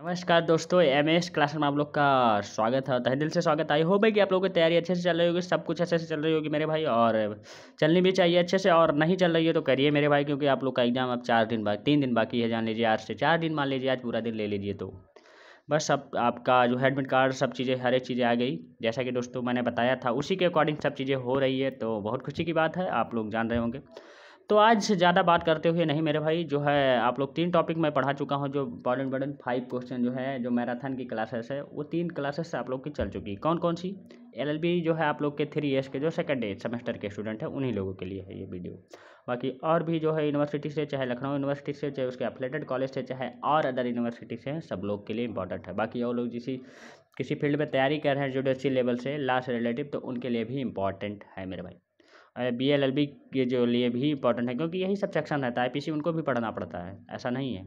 नमस्कार दोस्तों, MS class में आप लोग का स्वागत है। तहे दिल से स्वागत। आई होप है कि आप लोगों की तैयारी अच्छे से चल रही होगी, सब कुछ अच्छे से चल रही होगी मेरे भाई, और चलनी भी चाहिए अच्छे से। और नहीं चल रही है तो करिए मेरे भाई, क्योंकि आप लोग का एग्जाम अब 3 दिन बाकी है। जान लीजिए आज से 4 दिन, मान लीजिए आज पूरा दिन ले लीजिए तो बस अब आपका जो एडमिट कार्ड सब चीज़ें हर एक चीज़ें आ गई। जैसा कि दोस्तों मैंने बताया था उसी के अकॉर्डिंग सब चीज़ें हो रही है, तो बहुत खुशी की बात है, आप लोग जान रहे होंगे। तो आज ज़्यादा बात करते हुए नहीं मेरे भाई, जो है आप लोग 3 टॉपिक मैं पढ़ा चुका हूँ, जो इम्पोर्टेंट 5 क्वेश्चन जो है, जो मैराथन की क्लासेस है, वो 3 क्लासेस आप लोग की चल चुकी। कौन कौन सी? एलएलबी जो है आप लोग के 3 ईयर्स के जो सेकंड सेमेस्टर के स्टूडेंट हैं, उन्हीं लोगों के लिए है ये वीडियो। बाकी और भी जो है यूनिवर्सिटी से, चाहे लखनऊ यूनिवर्सिटी से, चाहे उसके एफिलेटेड कॉलेज से, चाहे और अदर यूनिवर्सिटी से हैं, सब लोग के लिए इंपॉर्टेंट है। बाकी और लोग किसी फील्ड में तैयारी कर रहे हैं जुडिशरी लेवल से, लॉ से रिलेटिव, तो उनके लिए भी इंपॉर्टेंट है मेरे भाई। BLLB के जो लिए भी इंपॉर्टेंट है, क्योंकि यही सब सेक्शन रहता है। IPC उनको भी पढ़ना पड़ता है, ऐसा नहीं है।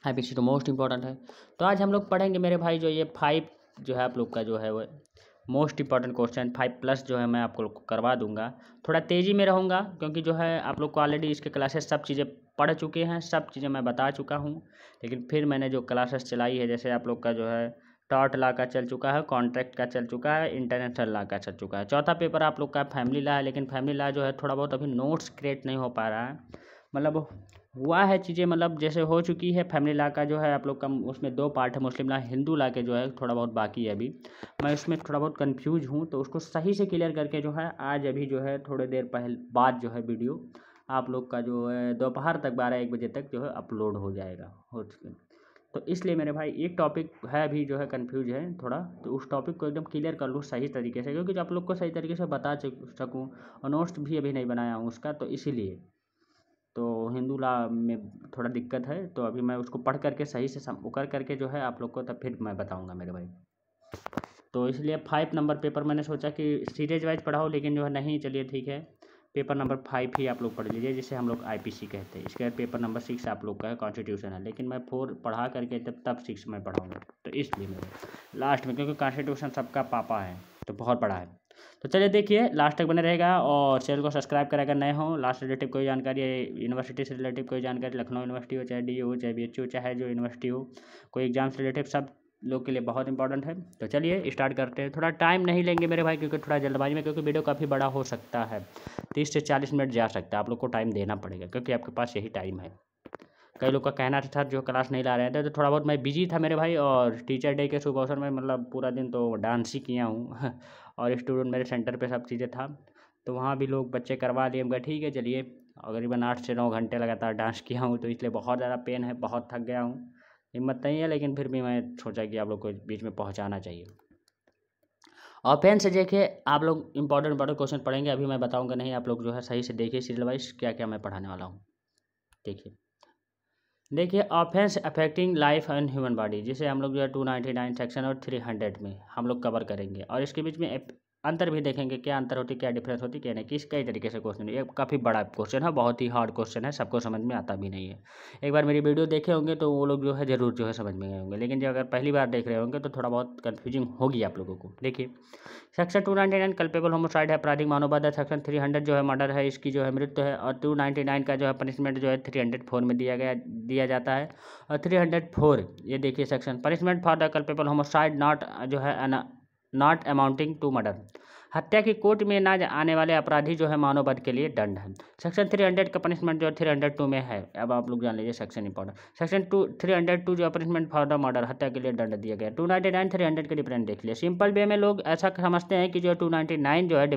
IPC तो मोस्ट इंपॉर्टेंट है। तो आज हम लोग पढ़ेंगे मेरे भाई जो ये 5 जो है आप लोग का जो है वो मोस्ट इंपॉर्टेंट क्वेश्चन 5+ जो है मैं आपको लोग को करवा दूंगा। थोड़ा तेज़ी में रहूँगा, क्योंकि जो है आप लोग को ऑलरेडी इसके क्लासेस सब चीज़ें पढ़ चुके हैं, सब चीज़ें मैं बता चुका हूँ। लेकिन फिर मैंने जो क्लासेस चलाई है, जैसे आप लोग का जो है टॉर्ट लॉ का चल चुका है, कॉन्ट्रैक्ट का चल चुका है, इंटरनेशनल लॉ का चल चुका है। चौथा पेपर आप लोग का फैमिली लॉ है, लेकिन फैमिली लॉ जो है थोड़ा बहुत अभी नोट्स क्रिएट नहीं हो पा रहा है। मतलब हुआ है चीज़ें, मतलब जैसे हो चुकी है। फैमिली लॉ का जो है आप लोग का उसमें 2 पार्ट है, मुस्लिम लॉ हिंदू लॉ के जो है थोड़ा बहुत बाकी है अभी। मैं इसमें थोड़ा बहुत कंफ्यूज हूँ, तो उसको सही से क्लियर करके जो है आज अभी जो है थोड़ी देर बाद जो है वीडियो आप लोग का जो है दोपहर तक 12-1 बजे तक जो है अपलोड हो जाएगा। हो चुके, तो इसलिए मेरे भाई एक टॉपिक है अभी जो है कंफ्यूज है थोड़ा, तो उस टॉपिक को एकदम क्लियर कर लूँ सही तरीके से, क्योंकि आप लोग को सही तरीके से बता सकूँ। और नोट्स भी अभी नहीं बनाया हूँ उसका, तो इसीलिए तो हिंदू लॉ में थोड़ा दिक्कत है। तो अभी मैं उसको पढ़ करके सही से कर करके जो है आप लोग को तब फिर मैं बताऊँगा मेरे भाई। तो इसलिए 5 नंबर पेपर मैंने सोचा कि सीरीज वाइज पढ़ाओ, लेकिन जो है नहीं, चलिए ठीक है, पेपर नंबर 5 ही आप लोग पढ़ लीजिए, जिसे हम लोग IPC कहते हैं। इसके बाद पेपर नंबर 6 आप लोग का है कॉन्स्टिट्यूशन है, लेकिन मैं 4 पढ़ा करके तब 6 में पढ़ाऊँगा। तो इसलिए मेरे लास्ट में, क्योंकि कॉन्स्टिट्यूशन सबका पापा है तो बहुत बड़ा है। तो चलिए देखिए, लास्ट तक बने रहेगा, और चैनल को सब्सक्राइब करें अगर नए हो। लास्ट रिलेटिव कोई जानकारी है, यूनिवर्सिटी से रिलेटिव कोई जानकारी, लखनऊ यूनिवर्सिटी हो, चाहे DU हो, चाहे BHU, चाहे जो यूनिवर्सिटी हो, कोई एग्जाम से रिलेटिव, सब लोग के लिए बहुत इंपॉर्टेंट है। तो चलिए स्टार्ट करते हैं। थोड़ा टाइम नहीं लेंगे मेरे भाई, क्योंकि थोड़ा जल्दबाजी में, क्योंकि वीडियो काफ़ी बड़ा हो सकता है, 30 से 40 मिनट जा सकता है। आप लोग को टाइम देना पड़ेगा, क्योंकि आपके पास यही टाइम है। कई लोग का कहना था जो क्लास नहीं ला रहे थे, तो थोड़ा बहुत मैं बिजी था मेरे भाई। और टीचर डे के शुभ अवसर में मतलब पूरा दिन तो डांस ही किया हूँ और स्टूडेंट मेरे सेंटर पे सब चीज़ें था, तो वहाँ भी लोग बच्चे करवा लिए। मैं ठीक है चलिए, करीबन 8 से 9 घंटे लगातार डांस किया हूँ, तो इसलिए बहुत ज़्यादा पेन है, बहुत थक गया हूँ, हिम्मत नहीं है। लेकिन फिर भी मैं सोचा कि आप लोग को बीच में पहुँचाना चाहिए। और पेन से देखिए, आप लोग इंपॉर्टेंट क्वेश्चन पढ़ेंगे, अभी मैं बताऊँगा नहीं, आप लोग जो है सही से देखिए सीरियल वाइज क्या क्या मैं पढ़ाने वाला हूँ। देखिए offence affecting life and human body, जिसे हम लोग जो है 299 सेक्शन और 300 में हम लोग कवर करेंगे। और इसके बीच में अंतर भी देखेंगे, क्या अंतर होती है, क्या डिफरेंस होती है, क्या नहीं, किस कई तरीके से क्वेश्चन। ये काफ़ी बड़ा क्वेश्चन है, बहुत ही हार्ड क्वेश्चन है, सबको समझ में आता भी नहीं है। एक बार मेरी वीडियो देखे होंगे तो वो लोग जो है ज़रूर जो है समझ में गए होंगे, लेकिन जो अगर पहली बार देख रहे होंगे तो थोड़ा बहुत कन्फ्यूजिंग होगी आप लोगों को। देखिए सेक्शन 299 कल्पेबल होमोसाइड है, आपराधिक मानवबध है। सेक्शन 300 जो है मर्डर है, इसकी जो है मृत्यु है। और 299 का जो है पनिशमेंट जो है 304 में दिया जाता है। और 304 ये देखिए section, punishment for the culpable homicide not जो है नॉट अमाउंटिंग टू मर्डर, हत्या की कोर्ट में ना आने वाले अपराधी जो है मानववध के लिए दंड है। सेक्शन 300 का पनिशमेंट जो है 302 में है। अब आप लोग जान लीजिए सेक्शन इंपॉर्टेंट। सेक्शन 302 जो पनिशमेंट फॉर द मर्डर, हत्या के लिए दंड दिया गया। 299 300 के डिफरेंस देख लिया। सिंपल वे में लोग ऐसा समझते हैं कि जो 299 जो है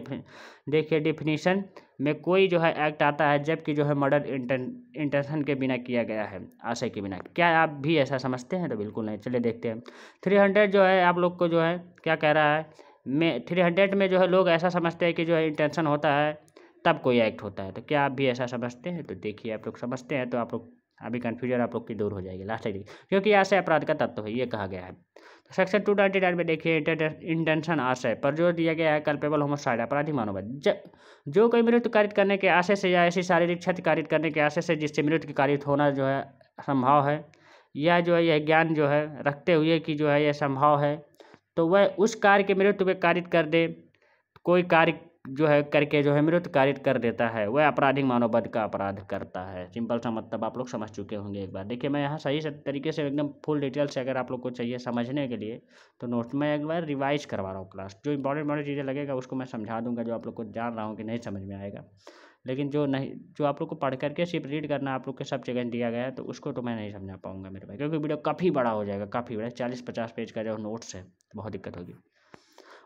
देखिए डिफिनीशन में कोई जो है एक्ट आता है, जबकि जो है मर्डर इंटेंशन के बिना किया गया है, आशय के बिना। क्या आप भी ऐसा समझते हैं? तो बिल्कुल नहीं। चलिए देखते हैं 300 जो है आप लोग को जो है क्या कह रहा है। में 300 में जो है लोग ऐसा समझते हैं कि जो है इंटेंशन होता है तब कोई एक्ट होता है। तो क्या आप भी ऐसा समझते हैं? तो देखिए आप लोग समझते हैं तो आप लोग अभी कन्फ्यूजन आप लोग की दूर हो जाएगी लास्ट तक, क्योंकि आशय अपराध का तत्व है, ये कहा गया है। तो सेक्शन 299 में देखिए इंटेंशन आशय पर जो दिया गया है, कल्पेबल होमोसाइड अपराधी मानववध, जो कोई मृत्यु कारित करने के आशय से या ऐसी शारीरिक क्षति कारित करने के आशय से जिससे मृत्यु की कारित होना जो है संभव है, या जो है यह ज्ञान जो है रखते हुए कि जो है यह संभव है, तो वह उस कार्य के मृत्यु में कारित कर दे। कोई कार्य जो है करके जो है मृत्यु कारित कर देता है, वह आपराधिक मानववध का अपराध करता है। सिंपल सा मतलब आप लोग समझ चुके होंगे एक बार। देखिए मैं यहाँ सही से तरीके से एकदम फुल डिटेल से अगर आप लोग को चाहिए समझने के लिए तो नोट में एक बार रिवाइज करवा रहा हूँ क्लास। जो इंपॉर्टेंट चीज़ें लगेगा उसको मैं समझा दूंगा, जो आप लोग को जान रहा हूँ कि नहीं समझ में आएगा। लेकिन जो नहीं, जो आप लोग को पढ़ करके सिर्फ रीड करना आप लोग के सब जगह दिया गया है, तो उसको तो मैं नहीं समझा पाऊंगा मेरे भाई, क्योंकि वीडियो काफ़ी बड़ा हो जाएगा, काफ़ी बड़ा 40-50 पेज का जो नोट्स है, बहुत दिक्कत होगी।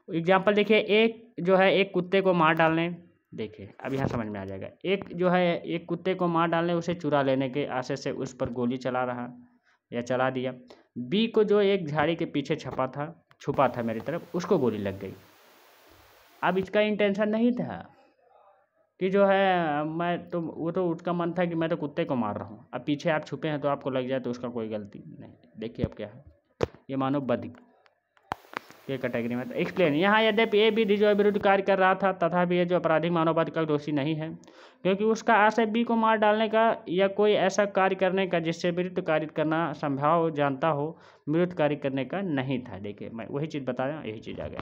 एग्जाम्पल देखिए, एक जो है एक कुत्ते को मार डालने, देखिए अब यहाँ समझ में आ जाएगा। एक जो है एक कुत्ते को मार डालने, उसे चुरा लेने के आशय से उस पर गोली चला रहा या चला दिया। बी को जो एक झाड़ी के पीछे छुपा था मेरी तरफ, उसको गोली लग गई। अब इसका इंटेंशन नहीं था कि जो है मैं तो, वो तो उसका मन था कि मैं तो कुत्ते को मार रहा हूँ, अब पीछे आप छुपे हैं तो आपको लग जाए तो उसका कोई गलती नहीं। देखिए अब क्या है, ये मानव वध के कैटेगरी में। एक्सप्लेन, यहाँ यद्यपि ए विधि जो है विरुद्ध कार्य कर रहा था, तथापि ये जो आपराधिक मानववध का दोषी नहीं है, क्योंकि उसका आशय बी को मार डालने का या कोई ऐसा कार्य करने का जिससे विरुद्ध कार्य करना संभव जानता हो, विरुद्ध कार्य करने का नहीं था। देखिए मैं वही चीज़ बताया, यही चीज़ आ गया।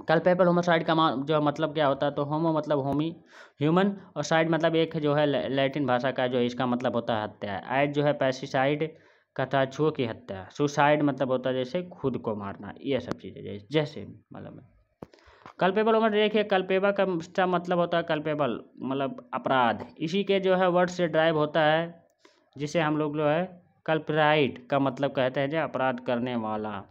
कल्पेबल होमोसाइड का जो मतलब क्या होता है, तो होमो मतलब होमी ह्यूमन, और साइड मतलब एक जो है लैटिन भाषा का जो इसका मतलब होता है हत्या। आइड जो है पैसिसाइड कथाछुओं की हत्या। सुसाइड मतलब होता है जैसे खुद को मारना, ये सब चीज़ें जैसे मतलब कल्पेबल होमो। देखिए कल्पेबा का मतलब होता है कल्पेबल मतलब अपराध, इसी के जो है वर्ड से ड्राइव होता है, जिसे हम लोग जो है कल्पराइट का मतलब कहते हैं, जो अपराध करने वाला,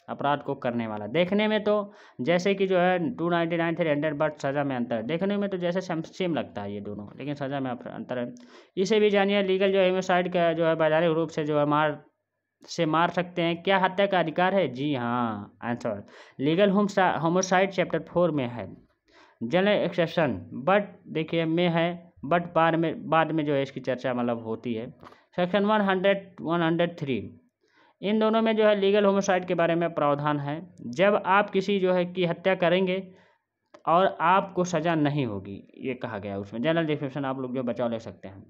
अपराध को करने वाला। देखने में तो जैसे कि जो है 299 300, बट सज़ा में अंतर है। देखने में तो जैसे सेम लगता है ये दोनों, लेकिन सज़ा में अंतर है। इसे भी जानिए, लीगल जो होमोसाइड का जो है वैधानिक रूप से जो है मार सकते हैं। क्या हत्या का अधिकार है? जी हाँ, आंसर लीगल होमोसाइड चैप्टर 4 में है। जनरल एक्सेप्शन बट देखिए में है, बट बाद में जो है इसकी चर्चा मतलब होती है। सेक्शन 103 इन दोनों में जो है लीगल होमोसाइड के बारे में प्रावधान है। जब आप किसी जो है की हत्या करेंगे और आपको सज़ा नहीं होगी, ये कहा गया उसमें। जनरल डिस्क्रिप्शन आप लोग जो बचाव ले सकते हैं।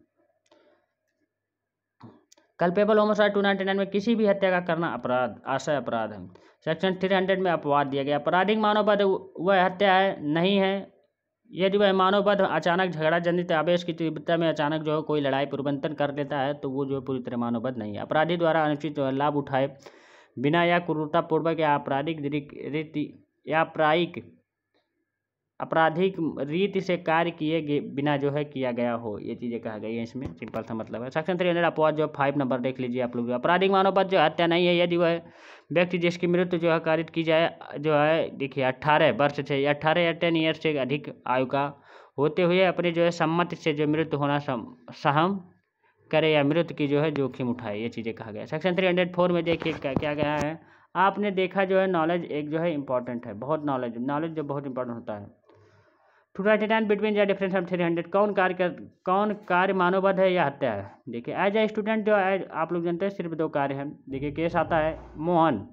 कल्पेबल होमोसाइड 299 में किसी भी हत्या का करना अपराध, आशय अपराध है। सेक्शन 300 में अपवाद दिया गया। आपराधिक मानववध वह हत्या है नहीं है यदि वह मानववध अचानक झगड़ा जनित आवेश की तीव्रता में अचानक जो है कोई लड़ाई परिवर्तन कर देता है, तो वो जो है पूरी तरह मानववध नहीं है। अपराधी द्वारा अनुचित लाभ उठाए बिना या क्रूरतापूर्वक या आपराधिक रीति से कार्य किए बिना जो है किया गया हो, ये चीज़ें कहा गई है इसमें। सिंपल सा मतलब है। सेक्शन 300 अपवाद जो 5 नंबर देख लीजिए आप लोग। आपराधिक मानववध जो हत्या नहीं है यदि वह व्यक्ति जिसकी मृत्यु जो है कारित की जाए जो है देखिए 18 वर्ष से 18 या 10 ईयर से अधिक आयु का होते हुए अपने जो है सम्मति से जो मृत्यु होना सहम करे या मृत्यु की जो है जोखिम उठाए, ये चीज़ें कहा गया। सेक्शन 304 में देखिए क्या गया है। आपने देखा जो है नॉलेज एक जो है इंपॉर्टेंट है, बहुत नॉलेज जो बहुत इंपॉर्टेंट होता है। 299 बिटवीन या डिफरेंस ऑफ 300 कौन कार्य मानववध है या हत्या है? देखिए एज ए स्टूडेंट जो आप लोग जानते हैं सिर्फ 2 कार्य हैं। देखिए केस आता है मोहन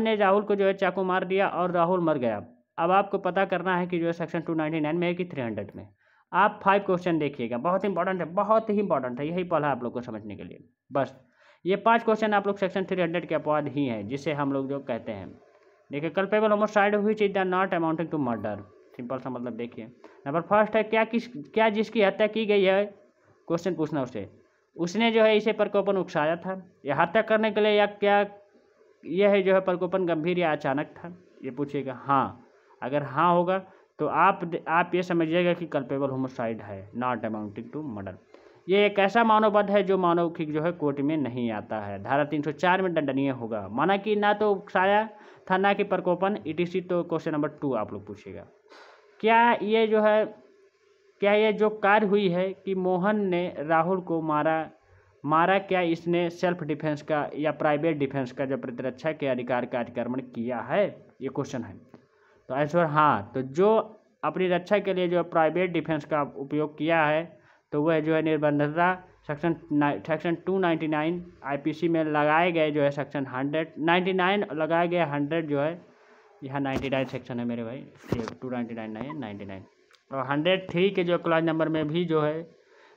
ने राहुल को जो है चाकू मार दिया और राहुल मर गया। अब आपको पता करना है कि जो है सेक्शन 299 में है कि 300 में। आप 5 क्वेश्चन देखिएगा, बहुत इंपॉर्टेंट है, बहुत ही इंपॉर्टेंट है, यही पढ़ा आप लोग को समझने के लिए। बस ये 5 क्वेश्चन आप लोग सेक्शन 300 के अपवाद ही हैं, जिसे हम लोग जो कहते हैं। देखिए culpable homicide which is the not amounting to murder. Simple सा मतलब देखिए। नंबर फर्स्ट है क्या जिसकी हत्या की गई है, क्वेश्चन पूछना उसने जो है इसे प्रकोपन उकसाया था या हत्या करने के लिए, या क्या यह है जो है प्रकोपन गंभीर या अचानक था, ये पूछिएगा। हाँ, अगर हाँ होगा तो आप ये समझिएगा कि कल्पेबल होमोसाइड है, नॉट अमाउंटिंग टू मर्डर। ये एक ऐसा मानववध है जो मानव की जो है कोर्ट में नहीं आता है, धारा 304 में दंडनीय होगा। माना कि ना तो उकसाया था ना कि प्रकोपन इटीसी। तो क्वेश्चन नंबर 2 आप लोग पूछिएगा। क्या ये जो कार्य हुई है कि मोहन ने राहुल को मारा क्या इसने सेल्फ डिफेंस का या प्राइवेट डिफेंस का जो प्रतिरक्षा के अधिकार का अतिक्रमण किया है, ये क्वेश्चन है। तो आंसर हाँ, तो जो अपनी रक्षा के लिए जो प्राइवेट डिफेंस का उपयोग किया है तो वह जो है निर्बंधता सेक्शन 299 आईपीसी में लगाए गए जो है सेक्शन 199 लगाए गए 100 जो है यहाँ 99 सेक्शन है मेरे भाई, 299 नहीं है 99। और 103 के जो क्लॉज नंबर में भी जो है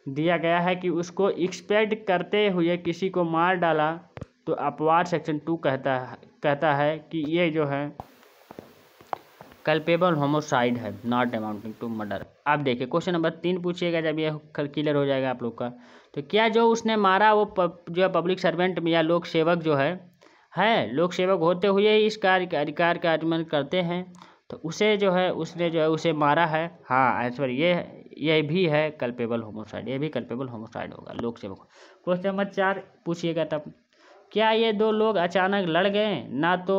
दिया गया है कि उसको एक्सपेक्ट करते हुए किसी को मार डाला, तो अपवाद सेक्शन 2 कहता है कि ये जो है कल्पेबल होमोसाइड है, नॉट अमाउंटिंग टू मर्डर। अब देखिए क्वेश्चन नंबर 3 पूछिएगा, जब ये क्लियर हो जाएगा आप लोग का। तो क्या जो उसने मारा वो जो है पब्लिक सर्वेंट या लोक सेवक जो है लोक सेवक होते हुए इस कार्य का अधिकार का आचरण करते हैं, तो उसे जो है उसने जो है उसे मारा है। हाँ आंसर ये भी है कल्पेबल होमोसाइड, ये भी कल्पेबल होमोसाइड होगा, लोक सेवक। क्वेश्चन नंबर 4 पूछिएगा तब, क्या ये दो लोग अचानक लड़ गए? ना तो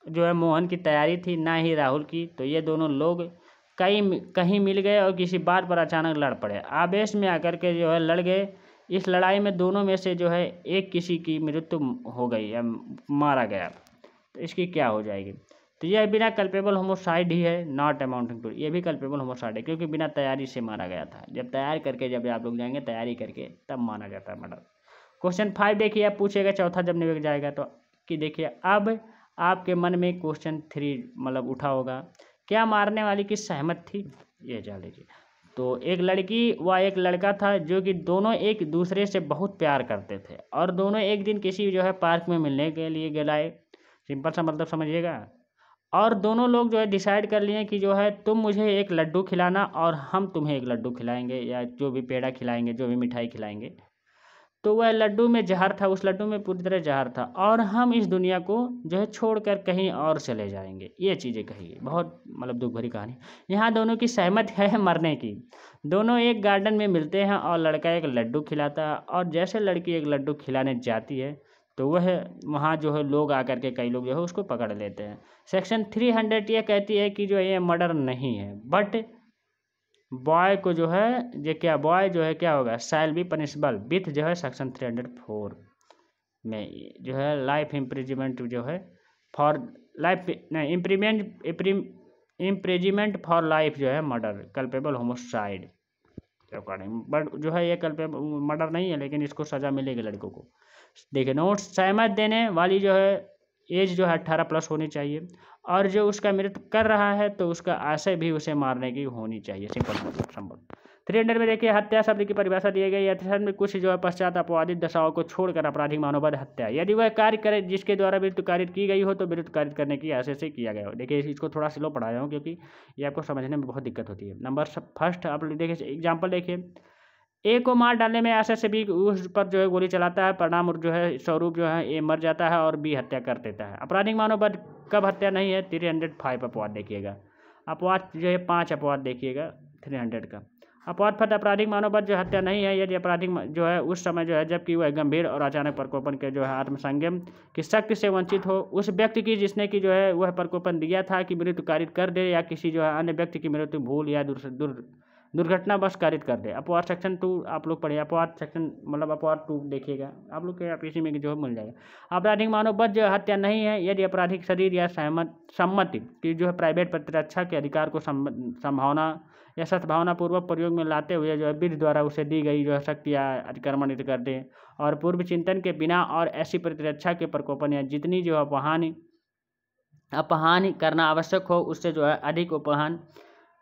जो है मोहन की तैयारी थी, ना ही राहुल की। तो ये दोनों लोग कहीं मिल गए और किसी बात पर अचानक लड़ पड़े, आवेश में आकर के जो है लड़ गए। इस लड़ाई में दोनों में से जो है एक किसी की मृत्यु हो गई या मारा गया, तो इसकी क्या हो जाएगी? तो यह बिना कल्पेबल होमोसाइड ही है, नॉट अमाउंटिंग टू। ये भी कल्पेबल होमोसाइड है क्योंकि बिना तैयारी से मारा गया था। जब तैयार करके जब आप लोग जाएंगे तैयारी करके तब माना जाता है मर्डर। क्वेश्चन 5 देखिए, आप पूछेगा चौथा जब निकल जाएगा तो कि देखिए अब आपके मन में क्वेश्चन 3 मतलब उठा होगा, क्या मारने वाली की सहमत थी? ये जान लीजिए। तो एक लड़की व एक लड़का था जो कि दोनों एक दूसरे से बहुत प्यार करते थे और दोनों एक दिन किसी जो है पार्क में मिलने के लिए गए। सिंपल सा मतलब समझिएगा। और दोनों लोग जो है डिसाइड कर लिए कि जो है तुम मुझे एक लड्डू खिलाना और हम तुम्हें एक लड्डू खिलाएंगे, या जो भी पेड़ा खिलाएंगे, जो भी मिठाई खिलाएंगे। तो वह लड्डू में जहर था, उस लड्डू में पूरी तरह जहर था, और हम इस दुनिया को जो है छोड़कर कहीं और चले जाएंगे। ये चीज़ें कही है, बहुत मतलब दुख भरी कहानी। यहाँ दोनों की सहमत है मरने की। दोनों एक गार्डन में मिलते हैं और लड़का एक लड्डू खिलाता है, और जैसे लड़की एक लड्डू खिलाने जाती है तो वह वहाँ जो है लोग आकर के कई लोग जो है उसको पकड़ लेते हैं। सेक्शन 300 ये कहती है कि जो ये मर्डर नहीं है, बट बॉय को जो है ये क्या बॉय जो है क्या होगा, शैल बी पनिशबल विथ जो है सेक्शन 304 में जो है लाइफ इम्प्रिजमेंट जो है फॉर लाइफ नहीं इम्प्रिजमेंट फॉर लाइफ जो है murder culpable homicide according. But जो है ये कल्पेबल मर्डर नहीं है, लेकिन इसको सज़ा मिलेगी लड़कों को। देखिए नोट, सहमत देने वाली जो है एज जो है 18+ होनी चाहिए, और जो उसका मृत्यु कर रहा है तो उसका आशय भी उसे मारने की होनी चाहिए। सिंपल संभव। 300 में देखिए, हत्या शब्द की परिभाषा दी गई है। हत्या में कुछ जो है पश्चात अपवादित दशाओं को छोड़कर अपराधिक मानवबद्ध हत्या, यदि वह कार्य करे जिसके द्वारा मृत्यु कारित की गई हो तो मृत्यु कारित करने की आशय से किया गया हो। देखिए इसको थोड़ा स्लो पढ़ाया हूँ क्योंकि ये आपको समझने में बहुत दिक्कत होती है। नंबर फर्स्ट आप देखिए एग्जाम्पल देखिए, ए को मार डालने में आशय से बी उस पर जो है गोली चलाता है, परिणाम जो है स्वरूप जो है ए मर जाता है और बी हत्या कर देता है। आपराधिक मानवबद्ध कब हत्या नहीं है? 305 अपवाद देखिएगा। अपवाद जो है 5 अपवाद देखिएगा 300 का। अपवाद फट आपराधिक मानवबद्ध जो हत्या नहीं है यदि आपराधिक जो है उस समय जो है जबकि वह गंभीर और अचानक प्रकोपन के जो है आत्मसंयम की शक्ति से वंचित हो, उस व्यक्ति की जिसने की जो है वह प्रकोपन दिया था कि मृत्यु कारित कर दे, या किसी जो है अन्य व्यक्ति की मृत्यु भूल या दुर्घटनावश कारित कर दे। अपवाद सेक्शन 2 आप लोग पढ़िए। अपवाद सेक्शन मतलब अपवाद 2 देखिएगा आप लोग के आप इसी में जो है मिल जाएगा। आपराधिक मानवबद्ध जो हत्या नहीं है यदि आपराधिक शरीर या सम्मति की जो है प्राइवेट प्रतिरक्षा के अधिकार को संभावना या सद्भावना पूर्वक प्रयोग में लाते हुए जो है विधि द्वारा उसे दी गई जो है शक्ति या अतिक्रमण कर दे, और पूर्व चिंतन के बिना और ऐसी प्रतिरक्षा के प्रकोपन या जितनी जो अपहानि करना आवश्यक हो उससे जो है अधिक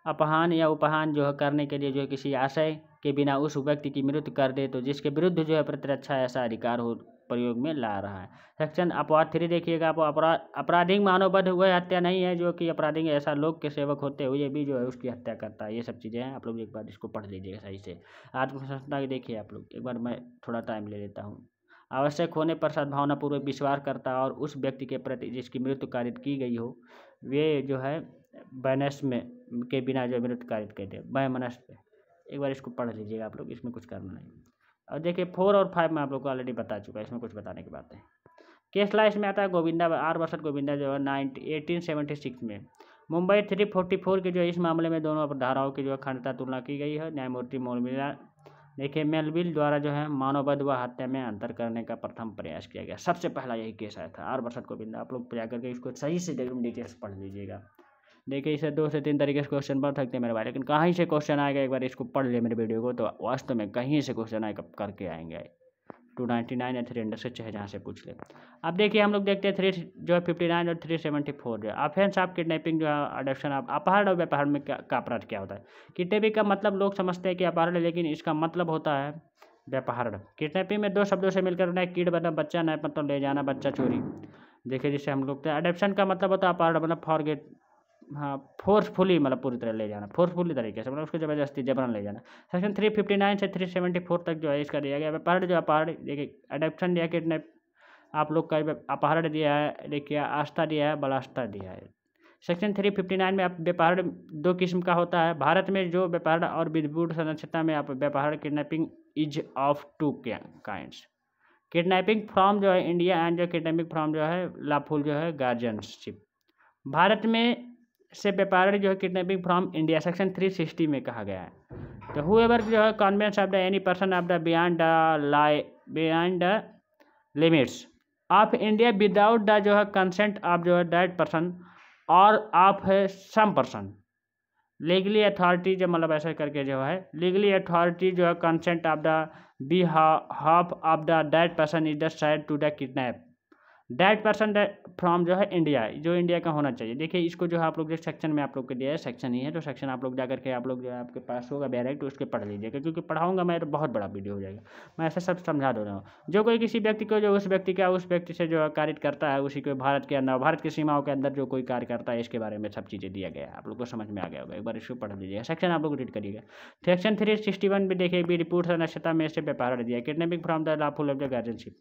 अपहान या उपहान जो है करने के लिए जो है किसी आशय के बिना उस व्यक्ति की मृत्यु कर दे, तो जिसके विरुद्ध जो है प्रतिरक्षा ऐसा अधिकार हो प्रयोग में ला रहा है। सेक्शन अपवाद 3 देखिएगा। आप आपराधिक मानवबद्ध वह हत्या नहीं है जो कि आपराधिक ऐसा लोग के सेवक होते हुए भी जो है उसकी हत्या करता है। ये सब चीज़ें हैं, आप लोग एक बार इसको पढ़ लीजिएगा सही से। आत्मसंस्था देखिए आप लोग एक बार, मैं थोड़ा टाइम ले लेता हूँ। आवश्यक होने पर सद्भावनापूर्वक विश्वास करता और उस व्यक्ति के प्रति जिसकी मृत्यु कारित की गई हो वे जो है बैनस में के बिना जो मृत्यु कारित कर दे, बैमनस पे। एक बार इसको पढ़ लीजिएगा आप लोग, इसमें कुछ करना नहीं। और देखिए 4 और 5 में आप लोग को ऑलरेडी बता चुका है, इसमें कुछ बताने की बात है। केस ला इसमें आता है गोविंदा आर वर्सेस गोविंदा जो है 1876 में मुंबई 344 के जो इस मामले में दोनों धाराओं की जो है खंडता तुलना की गई है। न्यायमूर्ति मोलमिला देखिए मेलविल द्वारा जो है मानवबद्ध व हत्या में अंतर करने का प्रथम प्रयास किया गया। सबसे पहला यही केस आया था आर वर्सेस गोविंदा। आप लोग जाकर के इसको सही से डिटेल्स पढ़ लीजिएगा। देखिए इसे 2 से 3 तरीके से क्वेश्चन बन सकते हैं मेरे भाई, लेकिन कहीं से क्वेश्चन आएगा एक बार इसको पढ़ लिया मेरे वीडियो को तो वास्तव में कहीं से क्वेश्चन आएगा करके आएंगे। 299 या 300 से चाहे जहाँ से पूछ ले। अब देखिए हम लोग देखते हैं 3 जो है 59 और 374 जो है ऑफेंस ऑफ किडनैपिंग जो है अडॉप्शन ऑफ अपहरण और व्यापहरण में का अपराध क्या होता है। किडनैपिंग का मतलब लोग समझते हैं कि अपहरण है, लेकिन इसका मतलब होता है व्यापहरण। किडनैपिंग में 2 शब्दों से मिलकर बना है, किड मतलब बच्चा, नैप मतलब ले जाना, बच्चा चोरी। देखिए जिससे हम लोग अडॉप्शन का मतलब होता है अपहरण मतलब हाँ फोर्सफुली मतलब पूरी तरह ले जाना, फोर्सफुली तरीके से मतलब उसको ज़बरदस्ती जबरन ले जाना। सेक्शन 359 से 374 तक जो है इसका दिया गया। अपहरण जो अपहरण देखिए अडॉप्शन दिया, किडनैप आप लोग का अपहरण दिया है, देखिए आस्था दिया है, बलात्कार दिया है। सेक्शन 359 में आप व्यापारण 2 किस्म का होता है। भारत में जो व्यापारण और विधिपूर्ण संरक्षता में आप व्यापारण kidnapping is of 2 kinds. Kidnapping from जो है इंडिया एंड जो किडनैपिंग फ्रॉम जो है लॉफुल जो है गार्जियनशिप। भारत में से व्यापारण जो है किडनैपिंग फ्रॉम इंडिया सेक्शन 360 में कहा गया है। तो हुएवर जो है conveyance of the any person of the beyond the limits of India without the जो है कंसेंट ऑफ जो है दैट पर्सन और ऑफ है सम पर्सन लीगली अथॉरिटी जो मतलब ऐसा करके जो है लीगली अथॉरिटी जो है consent of the behalf of the that person is the said to the kidnap that person from जो है इंडिया, जो इंडिया का होना चाहिए। देखिए इसको जो है आप लोग जो सेक्शन में आप लोग को दिया है, सेक्शन ही है तो सेक्शन आप लोग जा करके आप लोग जो है आपके पास होगा डायरेक्ट उसके पढ़ लीजिएगा, क्योंकि पढ़ाऊंगा मैं तो बहुत बड़ा वीडियो हो जाएगा। मैं ऐसा सब समझा दे रहा हूँ। जो कोई किसी व्यक्ति को जो उस व्यक्ति से जो कार्य करता है उसी को भारत के अंदर भारत की सीमाओं के अंदर जो कोई कार्य करता है इसके बारे में सब चीज़ें दिया गया है। आप लोग को समझ में आ गया होगा, एक बार इसको पढ़ लीजिएगा। सेक्शन आप लोग रीड करिएगा। सेक्शन 361 भी देखिए भी रिपोर्ट संरक्षता में से व्यापार दिया kidnapping from the lawful of the guardianship.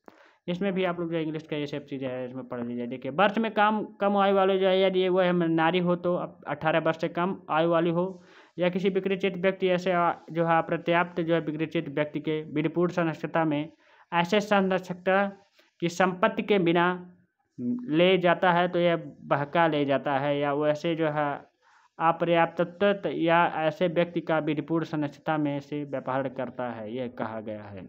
इसमें भी आप लोग जो इंग्लिश का ये सब चीज़ें है इसमें पढ़ लीजिए। देखिए वर्ष में कम आयु वाले जो है यदि वो है नारी हो तो 18 वर्ष से कम आयु वाली हो या किसी विकृचित व्यक्ति ऐसे जो है अपर्याप्त जो है विकृचित व्यक्ति के विधिपूर्ण संरक्षता में ऐसे संरक्षकता की संपत्ति के बिना ले जाता है तो यह बहका ले जाता है या वो ऐसे जो है अपर्याप्त या ऐसे व्यक्ति का विधिपूर्ण संरक्षता में से व्यापार करता है, यह कहा गया है।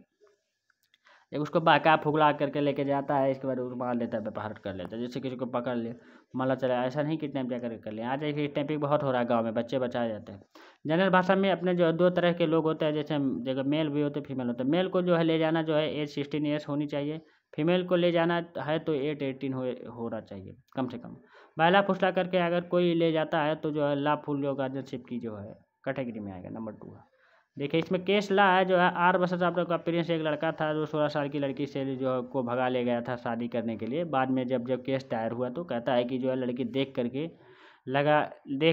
एक उसको बहका फुगला करके लेके जाता है, इसके बाद मार लेता है, व्यापार कर लेता है। जैसे किसी को पकड़ लिया माला चला, ऐसा नहीं किडनैप जा करके कर लिया। आज देखिए किडनैपिंग बहुत हो रहा है गाँव में, बच्चे बचाए जाते हैं। जनरल भाषा में अपने जो 2 तरह के लोग होते हैं, जैसे जगह मेल भी होते हैं फीमेल होते हैं। मेल को जो है ले जाना जो है एज 16 ईयर्स होनी चाहिए, फीमेल को ले जाना है तो 18 होना चाहिए कम से कम। बहला फुसला करके अगर कोई ले जाता है तो जो है लॉफुल जो गार्जियनशिप की जो है कैटेगरी में आएगा, नंबर 2 है। देखिए इसमें केस ला है जो है 8 वर्ष आप लोग का एक्सपीरियंस। एक लड़का था जो 16 साल की लड़की से जो को भगा ले गया था शादी करने के लिए। बाद में जब केस दायर हुआ तो कहता है कि जो है लड़की देख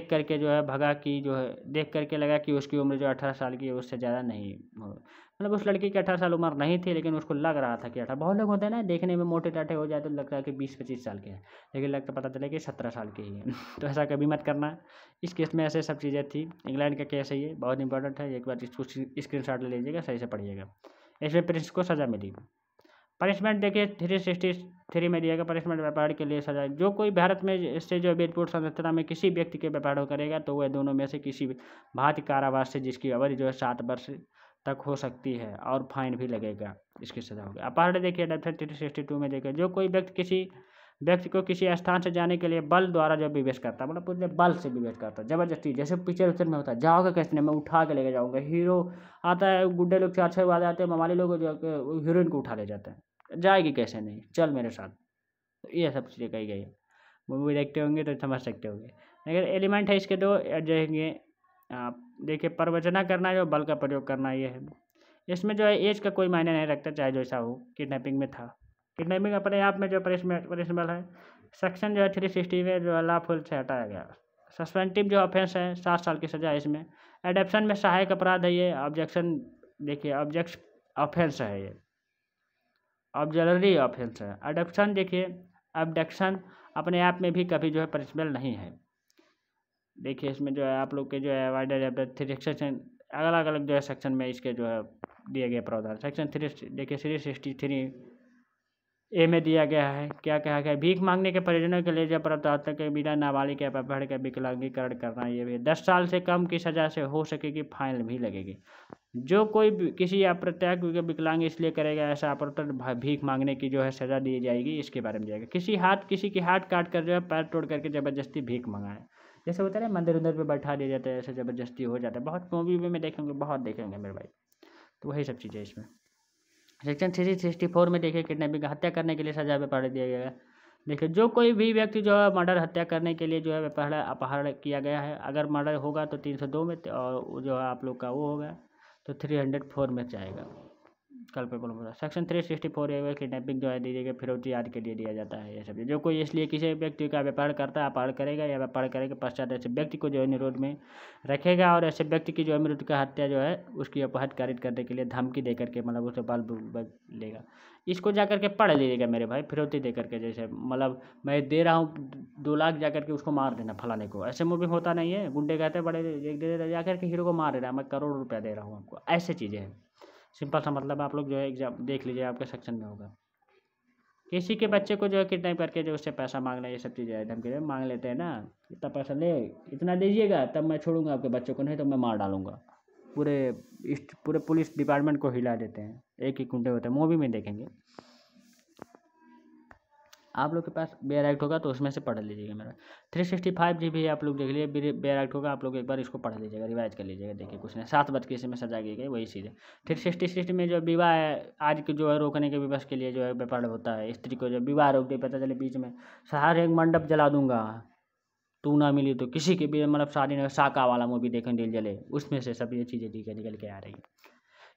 करके जो है भगा कि जो है देख करके लगा कि उसकी उम्र जो 18 साल की है उससे ज़्यादा नहीं हो, मतलब उस लड़की की 18 साल उम्र नहीं थी, लेकिन उसको लग रहा था कि 18। बहुत लोग होते हैं ना देखने में मोटे टाटे हो जाए तो लगता है कि 20-25 साल के हैं, लेकिन लगता पता चले कि 17 साल के ही हैं। तो ऐसा कभी मत करना। इस केस में ऐसे सब चीज़ें थी। इंग्लैंड का केस है, ये बहुत इंपॉर्टेंट है, एक बार इसको स्क्रीनशॉट ले लीजिएगा, सही से पढ़िएगा। इसमें प्रिंस को सज़ा मिली। पनिशमेंट देखिए 363 में दिया गया पनिशमेंट व्यापार के लिए सजा। जो कोई भारत में इससे जो विधिपूर्ण संरक्षता में किसी व्यक्ति के व्यापार करेगा तो वह दोनों में से किसी भारतीय कारावास से जिसकी अवधि जो है 7 वर्ष तक हो सकती है और फाइन भी लगेगा, इसकी सजा होगी। अपहरण देखिए अडॉप्शन 362 में देखिए जो कोई व्यक्ति किसी व्यक्ति को किसी स्थान से जाने के लिए बल द्वारा जब विवेश करता है, मतलब पूरे बल से विवेश करता है, जबरदस्ती, जैसे पिक्चर उच्चर में होता है, जाओगे कैसे, मैं उठा के लेके जाऊँगा। हीरो आता है, गुड्डे लोग 4-6 बाद आते हैं, मवाली लोग जो हीरोइन को उठा ले जाते हैं, जाएगी कैसे नहीं, चल मेरे साथ। तो ये सब चीज़ें कही गई है। मूवी देखते होंगे तो समझ सकते होंगे। लेकिन एलिमेंट है इसके 2 जाएंगे। आप देखिए प्रवचना करना जो बल का प्रयोग करना ये है। इसमें जो है एज का कोई मायने नहीं रखता, चाहे जैसा हो। किडनैपिंग में था, किडनैपिंग अपने आप में जो पनिशमेबल है। सेक्शन जो है 360 में जो लॉफुल से हटाया गया। सस्पेंटिव जो ऑफेंस है 7 साल की सज़ा है इसमें। एडॉप्शन में सहायक अपराध है ये। ऑब्जेक्शन देखिए ऑब्जेक्ट ऑफेंस है ये, ऑब्जलरी ऑफेंस है। अडॉप्शन देखिए अबडक्शन अपने आप में भी कभी जो है पनिशमेबल नहीं है। देखिए इसमें जो है आप लोग के जो है वाइडर 3 सेक्शन अलग अलग जो है सेक्शन में इसके जो है दिए गए प्रावधान। सेक्शन 3 देखिए 363 ए में दिया गया है, क्या कहा गया, भीख मांगने के परिजनों के लिए जब प्राप्त के बिना नाबालिग या अपहरण का विकलांगीकरण करना, ये भी 10 साल से कम की सज़ा से हो सकेगी, फाइन भी लगेगी। जो कोई किसी अप्रत्याग विकलांग इसलिए करेगा ऐसा अपराध भीख मांगने की जो है सज़ा दी जाएगी, इसके बारे में जाएगा। किसी की हाथ काट कर जो है पैर तोड़ करके ज़बरदस्ती भीख मंगाए, जैसे होता है ना मंदिर उंदिर पे बैठा दिया जाता है, ऐसे ज़बरदस्ती हो जाता है। बहुत मूवी में देखेंगे, बहुत देखेंगे मेरे भाई। तो वही सब चीज़ें इसमें। सेक्शन 364 में देखिए किडनैपिंग हत्या करने के लिए सजा व्यापार दिया गया है। देखिए जो कोई भी व्यक्ति जो है मर्डर हत्या करने के लिए जो है अपहरण किया गया है, अगर मर्डर होगा तो 302 में, और जो है आप लोग का वो होगा तो 304 में जाएगा। कल्पेबल होता है। सेक्शन 364 ए किडनैपिंग जो है दीजिएगा फिरौती आदि के लिए दिया जाता है। ये सब जो कोई इसलिए किसी व्यक्ति का व्यापार करता है अपहरण करेगा या व्यापार करने के पश्चात ऐसे व्यक्ति को जो है निरोध में रखेगा और ऐसे व्यक्ति की जो है मृत्यु का हत्या जो है उसकी अपहत कारित करने के लिए धमकी दे करके मतलब उसे बल लेगा। इसको जा करके पढ़ लीजिएगा मेरे भाई, फिरौती दे करके जैसे मतलब मैं दे रहा हूँ 2 लाख जा करके उसको मार देना फलाने को, ऐसे मूवी होता नहीं है। गुंडे कहते हैं बड़े एक दे जा करके हीरो को मार दे रहा है, मैं करोड़ रुपया दे रहा हूँ आपको, ऐसे चीज़ें हैं। सिंपल सा मतलब आप लोग जो है एग्जाम देख लीजिए, आपके सेक्शन में होगा। किसी के बच्चे को जो है किडनैप करके जो उससे पैसा मांगना, ये सब चीज़ें धमकी मांग लेते हैं ना, इतना पैसा ले, इतना दीजिएगा तब मैं छोड़ूंगा आपके बच्चे को, नहीं तो मैं मार डालूंगा। पूरे पुलिस डिपार्टमेंट को हिला देते हैं, एक ही गुंडे होते हैं, मूवी में देखेंगे। आप लोग के पास बेयर एक्ट होगा तो उसमें से पढ़ लीजिएगा मेरा। 365 जी भी आप लोग देख लीजिए, बेयर एक्ट होगा, आप लोग एक बार इसको पढ़ लीजिएगा, रिवाइज कर लीजिएगा। देखिए कुछ नहीं, 7 बज के इसमें सजा की गई वही चीज़ है। 366 में जो विवाह है आज के जो है रोकने के विवश के लिए जो है व्यापार होता है, स्त्री को जो विवाह रोक दे, पता चले बीच में हर एक मंडप जला दूंगा, तू ना मिली तो किसी के भी मतलब शादी में साका वाला मूवी देखें दिल जले, उसमें से सब ये चीज़ें निकल के आ रही है।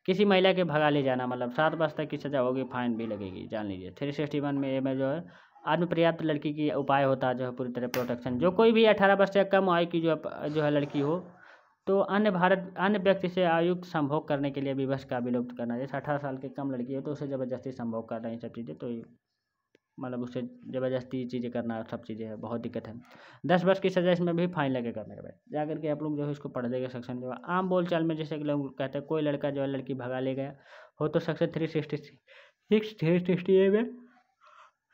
किसी महिला के भगा ले जाना मतलब 7 वर्ष तक की सजा होगी, फाइन भी लगेगी, जान लीजिए। 361 में ये में जो है आत्म पर्याप्त लड़की की उपाय होता है जो है पूरी तरह प्रोटेक्शन। जो कोई भी 18 वर्ष से कम आयु की जो है लड़की हो तो अन्य व्यक्ति से आयुक्त संभोग करने के लिए विवश का विलुप्त करना। जैसे 18 साल के कम लड़की है तो उसे ज़बरदस्ती संभोग कर रही सब चीज़ें, तो मतलब उसे ज़बरदस्ती चीज़ें करना सब चीज़ें है, बहुत दिक्कत है। 10 वर्ष की सज़ा, इसमें भी फाइन लगेगा मेरे भाई। जा करके आप लोग जो है इसको पढ़ देगा। सेक्शन जो है आम बोलचाल में जैसे कि लोग कहते हैं कोई लड़का जो है लड़की भगा ले गया हो तो सेक्शन 360 में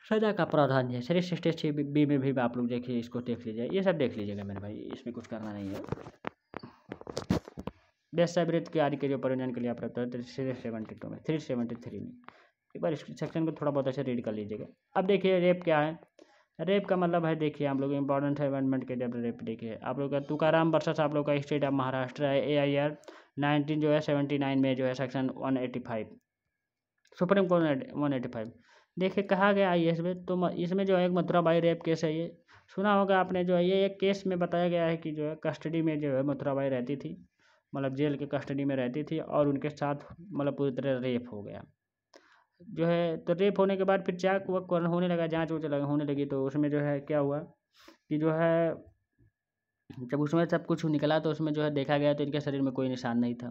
सजा का प्रावधान है। 360 बी में भी आप लोग देखिए, इसको देख लीजिए, ये सब देख लीजिएगा मेरे भाई, इसमें कुछ करना नहीं है। वेश्यावृत्ति के आदि के जो प्रयोजन के लिए आप रखते हैं 372 में, 373 में एक बार इस सेक्शन को थोड़ा बहुत अच्छे रीड कर लीजिएगा। अब देखिए रेप क्या है। रेप का मतलब है, देखिए आप लोग इंपॉर्टेंट है अमेंडमेंट के जब रेप देखिए आप लोग का तुकाराम वर्सेस आप लोग का स्टेट ऑफ महाराष्ट्र है, AIR 19 जो है 79 में जो है सेक्शन 185 सुप्रीम कोर्ट 185। देखिए कहा गया IAS में, तो इसमें जो है एक मथुरा बाई रेप केस है। ये सुना होगा आपने, जो है ये एक केस में बताया गया है कि जो है कस्टडी में जो है मथुरा बाई रहती थी, मतलब जेल के कस्टडी में रहती थी और उनके साथ मतलब पूरी तरह रेप हो गया जो है। तो रेप होने के बाद फिर चेक वक होने लगा, जांच वूँच होने लगी, तो उसमें जो है क्या हुआ कि जो है जब उसमें सब कुछ निकला तो उसमें जो है देखा गया तो इनके शरीर में कोई निशान नहीं था।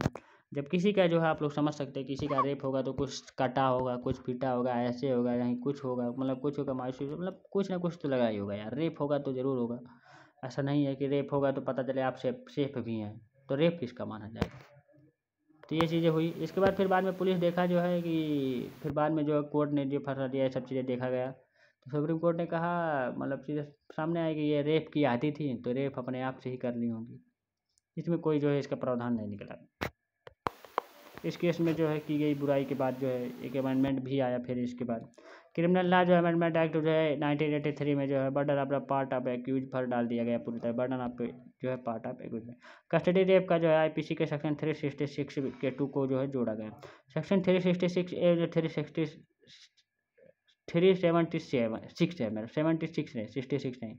जब किसी का जो है आप लोग समझ सकते हैं, किसी का रेप होगा तो कुछ कटा होगा, कुछ पीटा होगा, ऐसे होगा, कहीं कुछ होगा, मतलब कुछ होगा मायूसी, मतलब कुछ ना कुछ तो लगा ही होगा यार। रेप होगा तो ज़रूर होगा, ऐसा नहीं है कि रेप होगा तो पता चले आप सेफ भी हैं, तो रेप किसका माना जाएगा। तो ये चीज़ें हुई। इसके बाद फिर बाद में पुलिस देखा जो है कि फिर बाद में जो कोर्ट ने जो फैसला दिया, सब चीज़ें देखा गया तो सुप्रीम कोर्ट ने कहा मतलब चीज़ें सामने आई कि ये रेप की आती थी तो रेप अपने आप से ही करनी होगी, इसमें कोई जो है इसका प्रावधान नहीं निकला। इस केस में जो है की गई बुराई के बाद जो है एक अमेंडमेंट भी आया। फिर इसके बाद क्रिमिनल लॉ जो अमेंडमेंट एक्ट जो है 1983 में जो है burden of the part of accused पर डाल दिया गया पूरी तरह, बर्डन ऑफ जो है पार्ट ऑफ एक्यूज में। कस्टडी रेप का जो है IPC के सेक्शन 366 के 2 को जो है जोड़ा गया। सेक्शन 366A जो 376 है मेरा, 76 नहीं 66 नहीं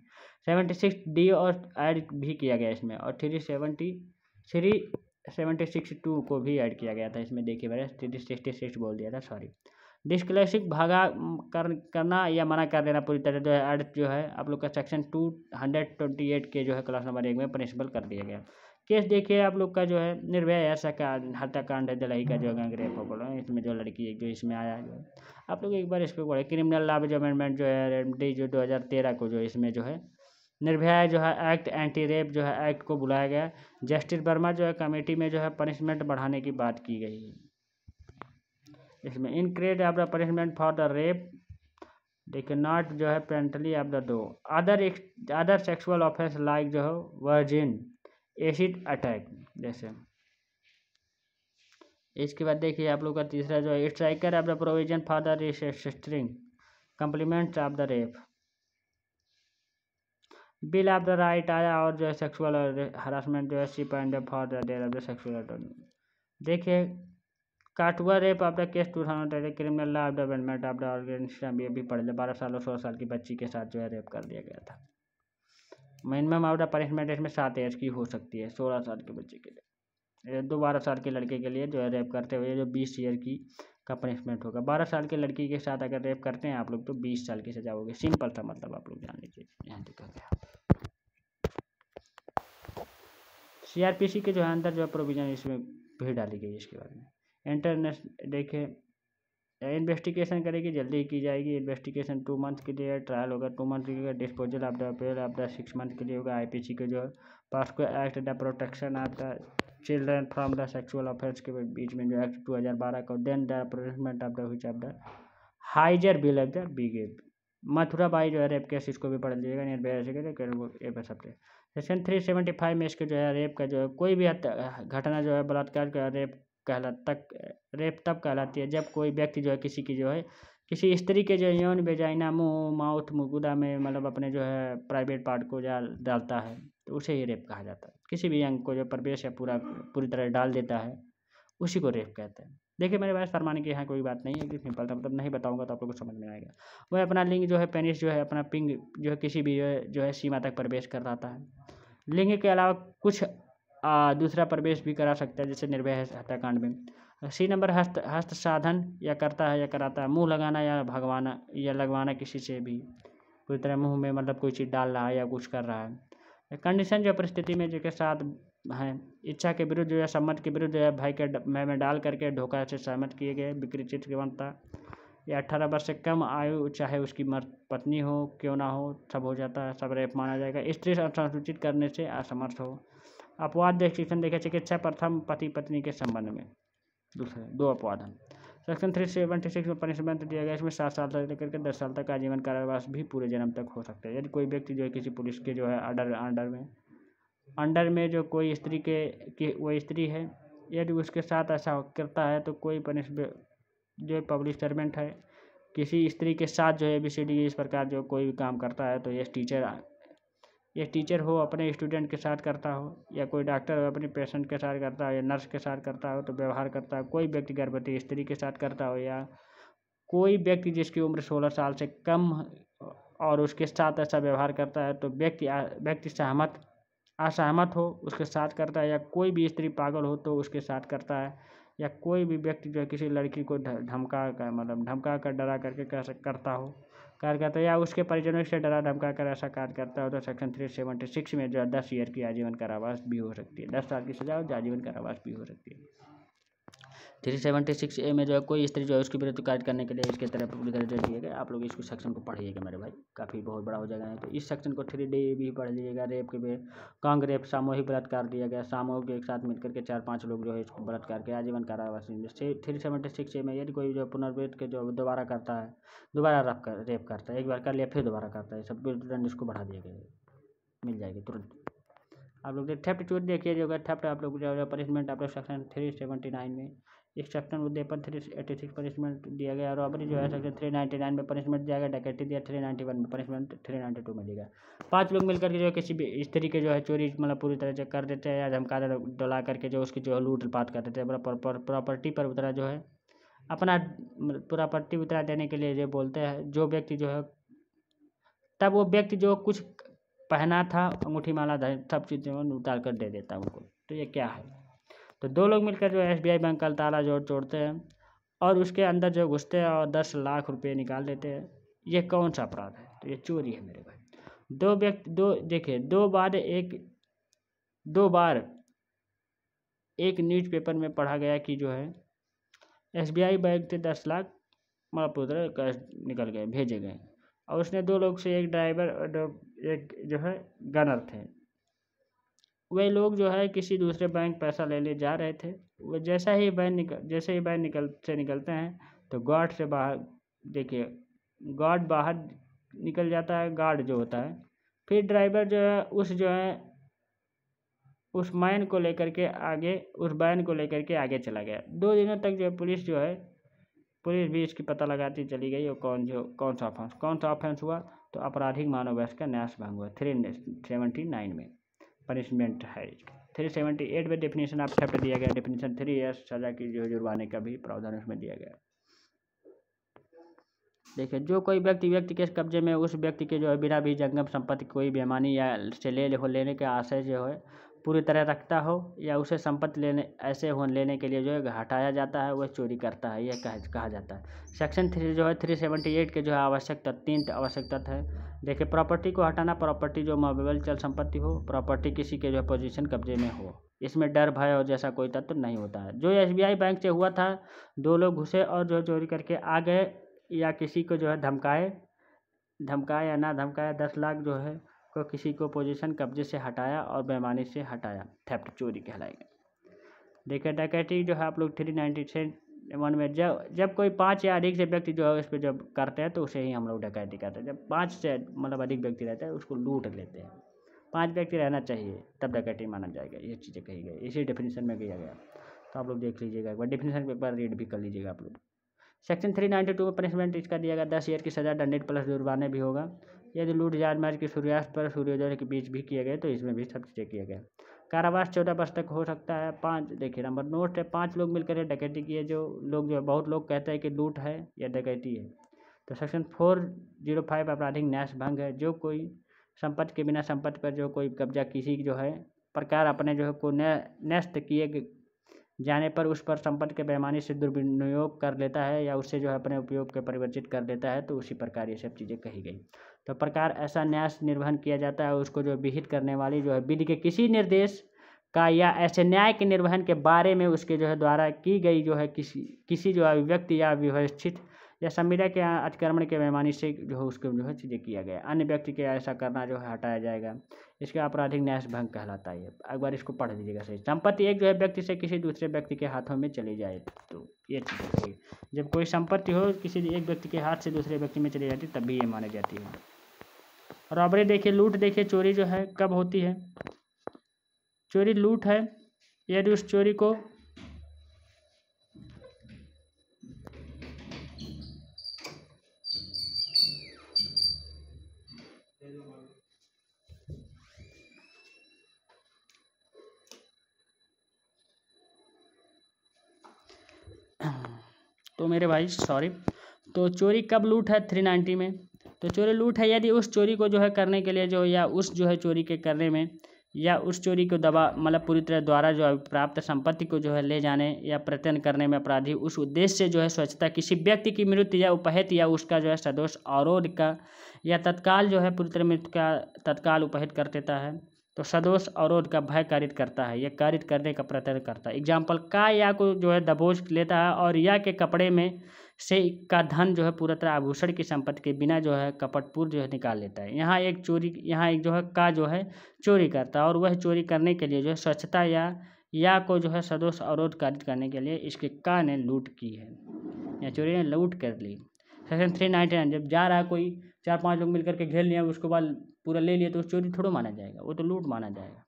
76D और ऐड भी किया गया इसमें, और 376 को भी ऐड किया गया था इसमें। देखिए मेरा 366 बोल दिया था, सॉरी। डिस्क्लेसिक भागा करना या मना कर देना पूरी तरह जो है ऐड जो है आप लोग का सेक्शन 228 के जो है क्लास नंबर 1 में पनिशबल कर दिया गया। केस देखिए आप लोग का जो है निर्भया हत्याकांड है, दलही का जो है गैंग रेप हो गया, इसमें जो लड़की एक जो इसमें आया जो है आप लोग एक बार इस पर पढ़े। क्रिमिनल लॉ जो अमेंडमेंट जो है जो 2013 को जो इसमें जो है निर्भया जो है एक्ट, एंटी रेप जो है एक्ट को बुलाया गया। जस्टिस वर्मा जो है कमेटी में जो है पनिशमेंट बढ़ाने की बात की गई है इसमें। Increase of the punishment for the rape देखिए नॉट जो है पेनल्टी ऑफ द दो अदर सेक्सुअल ऑफेंस लाइक जो है वर्जिन एसिड अटैक जैसे। इसके बाद देखिए आप लोग का तीसरा जो है striker of the provision for the restring compliments of the rape. Bill of the right आया और जो है सेक्सुअल हरासमेंट जो है ship and for the dare of the sexual. देखिए Kathua rape of the case 2018 criminal law of the amendment of the organisation भी पढ़ ले। 12 साल और 16 साल की बच्ची के साथ जो है रेप कर दिया गया था। मिनिमम ऑफ द पनिशमेंट इसमें 7 ईयर्स की हो सकती है 16 साल के बच्चे के लिए। 12 साल के लड़के के लिए जो है रेप करते हुए जो 20 ईयर की का पनिशमेंट होगा। 12 साल की लड़की के साथ अगर रेप करते हैं आप लोग तो 20 साल की सजा होगी। सिंपल था, मतलब आप लोग जान लीजिए। यहाँ देखा गया CRPC के जो है अंदर जो है प्रोविजन इसमें भी डाली गई है इसके बारे में। इंटरनेशनल देखिए इन्वेस्टिगेशन करेगी, जल्दी की जाएगी इन्वेस्टिगेशन। 2 मंथ के लिए ट्रायल होगा, 2 मंथ के लिए disposal of the appeal of the 6 month के लिए होगा। IPC के जो है POCSO act the protection of the children from the sexual offence के बीच में जो एक्ट 2012 का, then the protection of the which of the हाइजर bill of the big Mathura by जो है रेप केस, इसको भी पढ़ लीजिएगा। निर्भया सबके सेक्शन 375 में इसके जो है रेप का जो है कोई भी घटना जो है बलात्कार का रेप तब कहलाती है जब कोई व्यक्ति जो है किसी की जो है किसी स्त्री के जो यौन वेजाइना मुंह माउथ मुगुदा में मतलब अपने जो है प्राइवेट पार्ट को डालता है तो उसे ही रेप कहा जाता है। किसी भी अंग को जो प्रवेश या पूरी तरह डाल देता है उसी को रेप कहते हैं। देखिए मेरे पास फरमाने की यहाँ कोई बात नहीं है कि सिंपल था, मतलब नहीं बताऊंगा तो आप लोगों को समझ में आएगा। वह अपना लिंग जो है पेनिस जो है अपना पिंग जो है किसी भी जो है सीमा तक प्रवेश कर रहा है। लिंग के अलावा कुछ दूसरा प्रवेश भी करा सकता है, जैसे निर्भया हत्याकांड में। C नंबर हस्त साधन या करता है या कराता है, मुंह लगाना या भगवाना या लगवाना किसी से भी पूरी तरह मुंह में मतलब कोई चीज़ डाल रहा है या कुछ कर रहा है। कंडीशन जो परिस्थिति में जो के साथ है इच्छा के विरुद्ध जो है सम्मत के विरुद्ध जो है भाई के में डाल करके धोखा से सहमत किए गए विकृत की बनता या 18 वर्ष से कम आयु चाहे उसकी पत्नी हो क्यों ना हो सब हो जाता है, सब रेप माना जाएगा। स्त्री संसूचित करने से असमर्थ हो। अपवाद डिस्क्रिप्शन देखे चिकित्सा प्रथम पति पत्नी के संबंध में दूसरे 2 अपवाद हैं। सेक्शन 376 में पनिशमेंट दिया गया, इसमें 7 साल से लेकर के 10 साल तक आजीवन कारावास भी पूरे जन्म तक हो सकता है। यदि कोई व्यक्ति जो है किसी पुलिस के जो है अंडर में जो कोई स्त्री की वो स्त्री है, यदि उसके साथ ऐसा करता है तो कोई जो पब्लिक सर्वेंट है किसी स्त्री के साथ जो है ABCD इस प्रकार जो कोई भी काम करता है तो ये टीचर हो अपने स्टूडेंट के साथ करता हो या कोई डॉक्टर हो अपने पेशेंट के साथ करता हो या नर्स के साथ करता हो तो व्यवहार करता है। कोई व्यक्ति गर्भवती स्त्री के साथ करता हो या कोई व्यक्ति जिसकी उम्र 16 साल से कम और उसके साथ ऐसा व्यवहार करता है तो व्यक्ति असहमत हो उसके साथ करता है, या कोई भी स्त्री पागल हो तो उसके साथ करता है, या कोई भी व्यक्ति जो है किसी लड़की को धमका कर डरा करके करता हो कार्य करता है या उसके परिजनों से डरा धमका कर ऐसा कार्य करता हो तो सेक्शन 376 में जो है 10 ईयर की आजीवन कारावास भी हो सकती है। 10 साल की सजा और आजीवन कारावास भी हो सकती है। 376A में जो है कोई स्त्री जो है उसके विरुद्ध कार्य करने के लिए इसके तरफ पूरी तरह दे दिए गए। आप लोग इसको सेक्शन को पढ़िएगा मेरे भाई, काफ़ी बहुत बड़ा हो जाएगा। तो इस सेक्शन को 3D भी पढ़ लीजिएगा। रेप के कांग रेप सामूहिक बलात्कार दिया गया, सामूहिक एक साथ मिलकर के 4-5 लोग जो है इसको बलात्कार के आजीवन कारावास। 376A में यदि कोई जो पुनर्वित के जो दोबारा करता है, दोबारा रेप करता है, एक बार कर लिया फिर दोबारा करता है, सब दंड इसको बढ़ा दिया गया, मिल जाएगी तुरंत। आप लोग थेफ्ट चोरी देखिए जो थेफ्ट आप लोग जो पनिशमेंट आप लोग सेक्शन 379 में एक सेक्शन उद्यपन 386 पनिशमेंट दिया गया। रॉबरी जो है सेक्शन 399 में पनिशमेंट दिया गया। डकैती दिया 391 में, पनिशमेंट 392 में दिया। 5 लोग मिलकर के जो है किसी भी स्त्री के जो है चोरी मतलब पूरी तरह से कर देते हैं या धमका डला करके जो उसकी जो है लूट पाट कर देते हैं। प्रॉपर्टी पर उतरा जो है अपना प्रॉपर्टी उतरा देने के लिए जो बोलते हैं जो व्यक्ति जो है, तब वो व्यक्ति जो कुछ पहना था अंगूठी माला सब चीज़ उतार कर दे देता है उनको। तो ये क्या है? तो 2 लोग मिलकर जो SBI बैंक का ताला तोड़ते हैं और उसके अंदर जो घुसते हैं और 10 लाख रुपए निकाल लेते हैं। ये कौन सा अपराध है? तो ये चोरी है मेरे भाई। देखिए 2 बार एक न्यूज़पेपर में पढ़ा गया कि जो है SBI बैंक से 10 लाख मतलब कैश निकल गए भेजे गए और उसने 2 लोग से एक ड्राइवर एक जो है गनर थे। वे लोग जो है किसी दूसरे बैंक पैसा लेने जा रहे थे। वो जैसे ही बैंक निकलते हैं तो गार्ड से बाहर देखिए गार्ड बाहर निकल जाता है, गार्ड जो होता है। फिर ड्राइवर जो है उस वैन को लेकर के आगे चला गया। 2 दिनों तक जो है पुलिस भी इसकी पता लगाती चली गई और कौन सा ऑफेंस हुआ तो आपराधिक मानव व्यवस्था का न्यास भंग हुआ। 379 में पनिशमेंट है। 378 में डेफिनेशन ऑफ थेफ्ट दिया गया। डेफिनेशन 3 ईयर्स सजा की जो जुर्माने का भी प्रावधान उसमें दिया गया। देखिए जो कोई व्यक्ति के कब्जे में उस व्यक्ति के जो है बिना भी जंगम संपत्ति कोई बेईमानी या से लेने के आशय जो है पूरी तरह रखता हो या उसे संपत्ति लेने के लिए जो है हटाया जाता है, वह चोरी करता है, यह कहा जाता है। सेक्शन 3 जो है 378 के जो है आवश्यक तत्व 3 आवश्यक तत्व है। देखिए, प्रॉपर्टी को हटाना, प्रॉपर्टी जो मूवेबल चल संपत्ति हो, प्रॉपर्टी किसी के जो है पोजीशन कब्जे में हो, इसमें डर भय और जैसा कोई तत्व नहीं होता है। जो SBI बैंक से हुआ था, 2 लोग घुसे और जो चोरी करके आ गए या किसी को जो है धमकाए या ना धमकाया, 10 लाख जो है को किसी को पोजीशन कब्जे से हटाया और बेईमानी से हटाया, थेफ्ट चोरी कहलाएगा। देखिए, डकैती जो है आप लोग 397 में जब कोई 5 या अधिक से व्यक्ति जो है उस पर जब करते हैं तो उसे ही हम लोग डकैती करते हैं। जब 5 से मतलब अधिक व्यक्ति रहते हैं उसको लूट लेते हैं। 5 व्यक्ति रहना चाहिए तब डकैती माना जाएगा, ये चीज़ें कही गई, इसी डेफिनेशन में किया गया। तो आप लोग देख लीजिएगा, एक बार डेफिनेशन पेपर रीड भी कर लीजिएगा आप लोग। सेक्शन 392 में पनिशमेंट इसका दिया गया 10 ईयर की सज़ा, दंडित प्लस जुर्माने भी होगा। यदि लूट जालमारी के सूर्यास्त पर सूर्योदय के बीच भी किए गए तो इसमें भी सब चीज़ें किया गया। कारावास 14 वर्ष तक हो सकता है। 5 देखिए नंबर नोट है, 5 लोग मिलकर डकैती किए, जो लोग जो है बहुत लोग कहते हैं कि लूट है या डकैती है। तो सेक्शन 405 आपराधिक न्यास भंग है। जो कोई संपत्ति के बिना संपत्ति पर जो कोई कब्जा किसी जो है प्रकार अपने जो है को न्यस्त किए जाने पर उस पर संपत्ति के बेईमानी से दुर्विनियोग कर लेता है या उससे जो है अपने उपयोग के परिवर्तित कर देता है, तो उसी प्रकार ये सब चीज़ें कही गई। तो प्रकार ऐसा न्यास निर्वहन किया जाता है, उसको जो विहित करने वाली जो है विधि के किसी निर्देश का या ऐसे न्याय के निर्वहन के बारे में उसके जो है द्वारा की गई जो है किसी जो अभिव्यक्ति या व्यवस्थित या संविदा के अतिक्रमण के बेईमानी से जो है उसको जो है चीज़ें किया गया, अन्य व्यक्ति के ऐसा करना जो है हटाया जाएगा, इसके आपराधिक न्यास भंग कहलाता है। एक बार इसको पढ़ लीजिएगा सही। संपत्ति एक जो है व्यक्ति से किसी दूसरे व्यक्ति के हाथों में चली जाए, तो ये चीज़ जब कोई संपत्ति हो किसी एक व्यक्ति के हाथ से दूसरे व्यक्ति में चली जाती तब भी ये मानी जाती है। रॉबरी देखिए, लूट देखिए, चोरी जो है कब होती है। चोरी लूट है यदि उस चोरी को तो मेरे भाई सॉरी, तो चोरी कब लूट है 390 में। तो चोरी लूट है यदि उस चोरी को जो है करने के लिए जो या उस जो है चोरी के करने में या उस चोरी को दबा मतलब पूरी तरह द्वारा जो है प्राप्त संपत्ति को जो है ले जाने या प्रत्यन करने में अपराधी उस उद्देश्य से जो है स्वच्छता किसी व्यक्ति की मृत्यु या उपहित या उसका जो है सदोष अवरोध का या तत्काल जो है पूरी तरह मृत्यु का तत्काल उपहित कर देता है, तो सदोष अवरोध का भय कारित करता है, यह कारित करने का प्रयत्न करता है। एग्जाम्पल का या को जो है दबोच लेता है और या के कपड़े में से का धन जो है पूरा तरह आभूषण की संपत्ति के बिना जो है कपटपूर्व जो है निकाल लेता है। यहाँ एक जो है का जो है चोरी करता है और वह चोरी करने के लिए जो है स्वच्छता या को जो है सदोष अवरोध कारित करने के लिए इसके का ने लूट की है या चोरी ने लूट कर ली। सेक्शन 399 जब जा रहा है कोई 4-5 लोग मिलकर के घेर लिया उसके बाद पूरा ले लिया तो चोरी थोड़ा माना जाएगा, वो तो लूट माना जाएगा।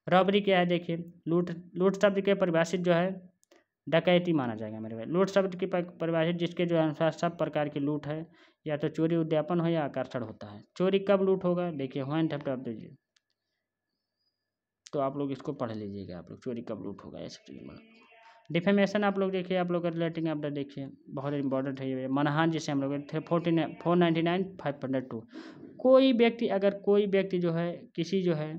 रॉबरी क्या है देखिए, लूट शब्द के परिभाषित जो है डकैती माना जाएगा मेरे भाई। लूट शब्द की परिभाषित जिसके जो अनुसार सब प्रकार की लूट है या तो चोरी उद्यापन हो या आकर्षण होता है। चोरी कब लूट होगा देखिए, व्हेन थेफ्ट ऑफ द, तो आप लोग इसको पढ़ लीजिएगा आप लोग, चोरी कब लूट होगा ऐसी चीज़ में। डिफेमेशन आप लोग देखिए, आप लोग रिलेटिंग आप देखिए बहुत इंपॉर्टेंट है ये। मानहानि जिसे हम लोग 499 502, कोई व्यक्ति जो है किसी जो है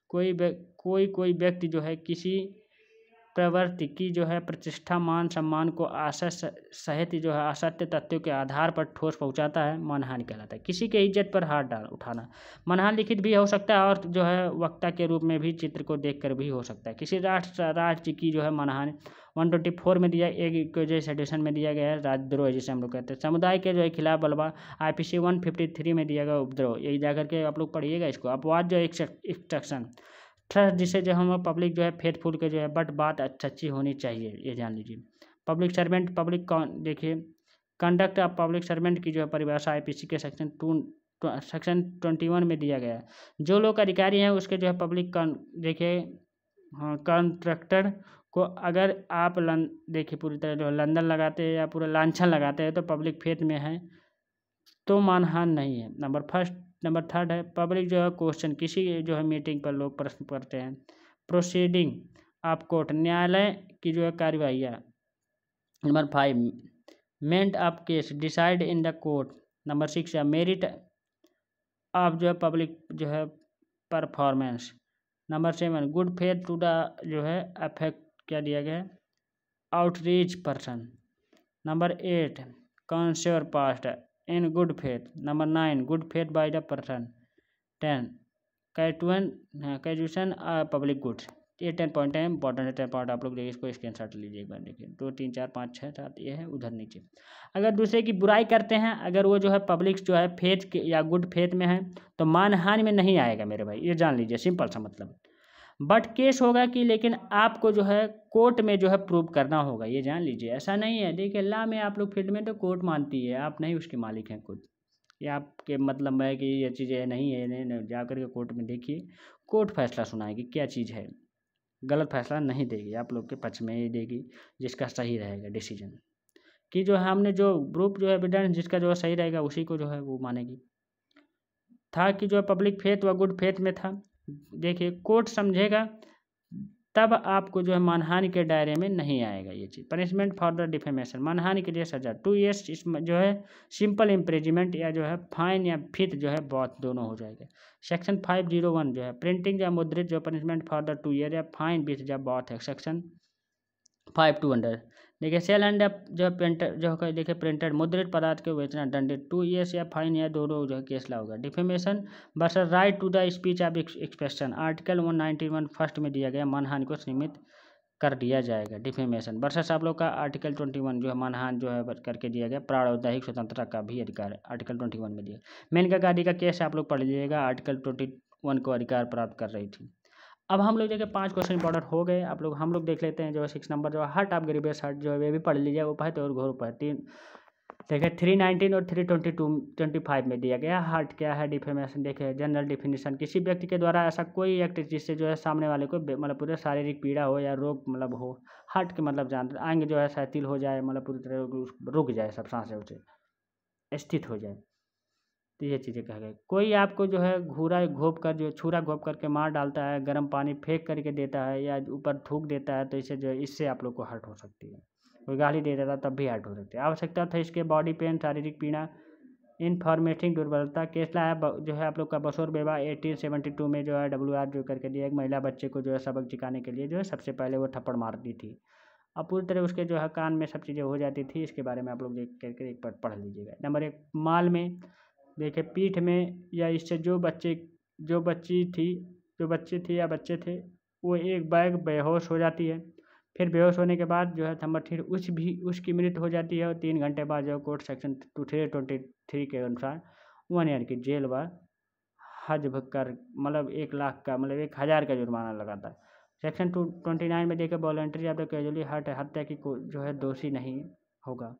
कोई व्यक्ति जो है किसी प्रवृत्ति की जो है प्रतिष्ठा मान सम्मान को आशा सहित जो है असत्य तथ्यों के आधार पर ठोस पहुंचाता है, मानहानि कहलाता है। किसी के इज्जत पर हाथ उठाना, मानहानि लिखित भी हो सकता है और जो है वक्ता के रूप में भी चित्र को देखकर भी हो सकता है। किसी राष्ट्र की जो है मानहानि 124 में दिया, एक जो एडिशन में दिया गया है राजद्रोह जिसे हम लोग कहते हैं। समुदाय के जो है खिलाफ बलवा IPC 153 में दिया गया उपद्रव, यही जाकर के आप लोग पढ़िएगा इसको। अपवाद जो एक्सट्रैक्शन, ट्रस्ट जिसे जो हम पब्लिक जो है फेथफुल के जो है बट बात अच्छी होनी चाहिए, ये जान लीजिए। पब्लिक सर्वेंट देखिए कंडक्ट ऑफ पब्लिक सर्वेंट की जो है परिभाषा IPC के सेक्शन 21 में दिया गया है। जो लोग अधिकारी हैं उसके जो है पब्लिक देखिए कॉन्ट्रैक्टर को अगर आप देखिए पूरी तरह जो लंदन लगाते हैं या पूरा लांछन लगाते हैं तो पब्लिक फेथ में है तो मानहानि नहीं है। नंबर थर्ड है पब्लिक जो है क्वेश्चन, किसी जो है मीटिंग पर लोग प्रश्न करते हैं। प्रोसीडिंग ऑफ कोर्ट, न्यायालय की जो है कार्यवाहियाँ। नंबर 5 मेंट of case decide in the court. Number 6 है मेरिट ऑफ जो है पब्लिक जो है performance. Number 7 good faith to the जो है अफेक्ट क्या दिया गया है, आउटरीच पर्सन। नंबर 8 कंस्योर past in good faith. Number 9 good faith by the person. 10 causation public goods. ये 10 पॉइंट है, इंपॉर्टेंट है 10 पॉइंट। आप लोग देखिए, इसको स्क्रीनशॉट लीजिए एक बार, देखिए 2 3 4 5 6 7 ये है उधर नीचे। अगर दूसरे की बुराई करते हैं, अगर वो जो है पब्लिक जो है फेथ के या गुड फेथ में है, तो मानहानि में नहीं आएगा मेरे भाई, ये जान लीजिए, सिंपल सा मतलब। बट केस होगा कि लेकिन आपको जो है कोर्ट में जो है प्रूव करना होगा, ये जान लीजिए। ऐसा नहीं है, देखिए लॉ में आप लोग फील्ड में तो कोर्ट मानती है, आप नहीं उसके मालिक हैं खुद। ये आपके मतलब है कि ये चीज़ें नहीं है, नहीं जा कर के कोर्ट में देखिए, कोर्ट फैसला सुनाएगी क्या चीज़ है। गलत फैसला नहीं देगी, आप लोग के पक्ष में ही देगी, जिसका सही रहेगा डिसीजन कि जो है हमने जो प्रूफ जो है एविडेंस जिसका जो है सही रहेगा उसी को जो है वो मानेगी। था कि जो पब्लिक फेथ व गुड फेथ में था, देखिए कोर्ट समझेगा तब आपको जो है मानहानि के दायरे में नहीं आएगा ये चीज़। पनिशमेंट फॉर द डिफेमेशन, मानहानि के लिए सजा 2 ईयर्स, इसमें जो है सिंपल इम्प्रिजमेंट या जो है फाइन या फित जो है बहुत दोनों हो जाएगा। सेक्शन 501 जो है प्रिंटिंग या मुद्रित जो पनिशमेंट फॉर द 2 ईयर या फाइन विथ जब बहुत है। सेक्शन 5 देखिए सेल एंड जो है प्रिंटर जो है, देखिए प्रिंटेड मुद्रित पदार्थ के बेचना दंडित 2 ईयर्स या फाइन या दोनों जो है केस ला होगा। Defamation versus right to the speech of expression, article 191 first में दिया गया मानहानि को सीमित कर दिया जाएगा। डिफेमेशन वर्सेस आप लोग का आर्टिकल 21 जो है मानहानि जो है करके दिया गया, प्रावधानिक स्वतंत्रता का भी अधिकार है, आर्टिकल 21 में दिया। मेनका गांधी का केस आप लोग पढ़ लीजिएगा, आर्टिकल 21 को अधिकार प्राप्त कर रही थी। अब हम लोग देखिए 5 क्वेश्चन इंपॉर्टेंट हो गए, आप लोग हम लोग देख लेते हैं जो है 6 नंबर जो है हर्ट ऑफ ग्रीवियस हर्ट जो है वे भी पढ़ लीजिए, उपहत और घोर उपहत। 3 देखिए 319 और 322-25 में दिया गया। हर्ट क्या है, डिफेमेशन देखिए जनरल डिफिनीशन, किसी व्यक्ति के द्वारा ऐसा कोई एक्ट जिससे जो है सामने वाले को मतलब पूरे शारीरिक पीड़ा हो या रोग मतलब हो। हर्ट के मतलब जानते अंग जो है शिथिल हो जाए, मतलब पूरी तरह रुक जाए, सब सांसें उसे स्थित हो जाए, तो ये चीज़ें कह गए। कोई आपको जो है घूरा घोप कर जो छुरा घोप करके मार डालता है, गर्म पानी फेंक करके देता है या ऊपर थूक देता है, तो इससे जो है इससे आप लोग को हर्ट हो सकती है। कोई गाली दे देता तब भी हर्ट हो सकती है। आवश्यकता था इसके बॉडी पेन, शारीरिक पीड़ा, इन्फॉर्मेटिंग दुर्बलता। केसला है जो है आप लोग का बसोर बेवा 1872 में जो है WR जो करके दिया, एक महिला बच्चे को जो है सबक सिखाने के लिए जो है सबसे पहले वो थप्पड़ मार दी थी। अब पूरी तरह उसके जो है कान में सब चीज़ें हो जाती थी, इसके बारे में आप लोग देख करके एक बार पढ़ लीजिएगा। नंबर 1 माल में देखिए पीठ में या इससे जो बच्ची थी या बच्चे थे, वो एक बैग बेहोश हो जाती है। फिर बेहोश होने के बाद जो है नंबर 3 उसकी मृत्यु हो जाती है और 3 घंटे बाद जो कोर्ट सेक्शन 2323 के अनुसार 1 ईयर की जेल व हज कर मतलब 1 लाख का मतलब 1000 का जुर्माना लगाता है। सेक्शन 229 में देखिए voluntary of the casually hurt हत्या की जो है दोषी नहीं होगा।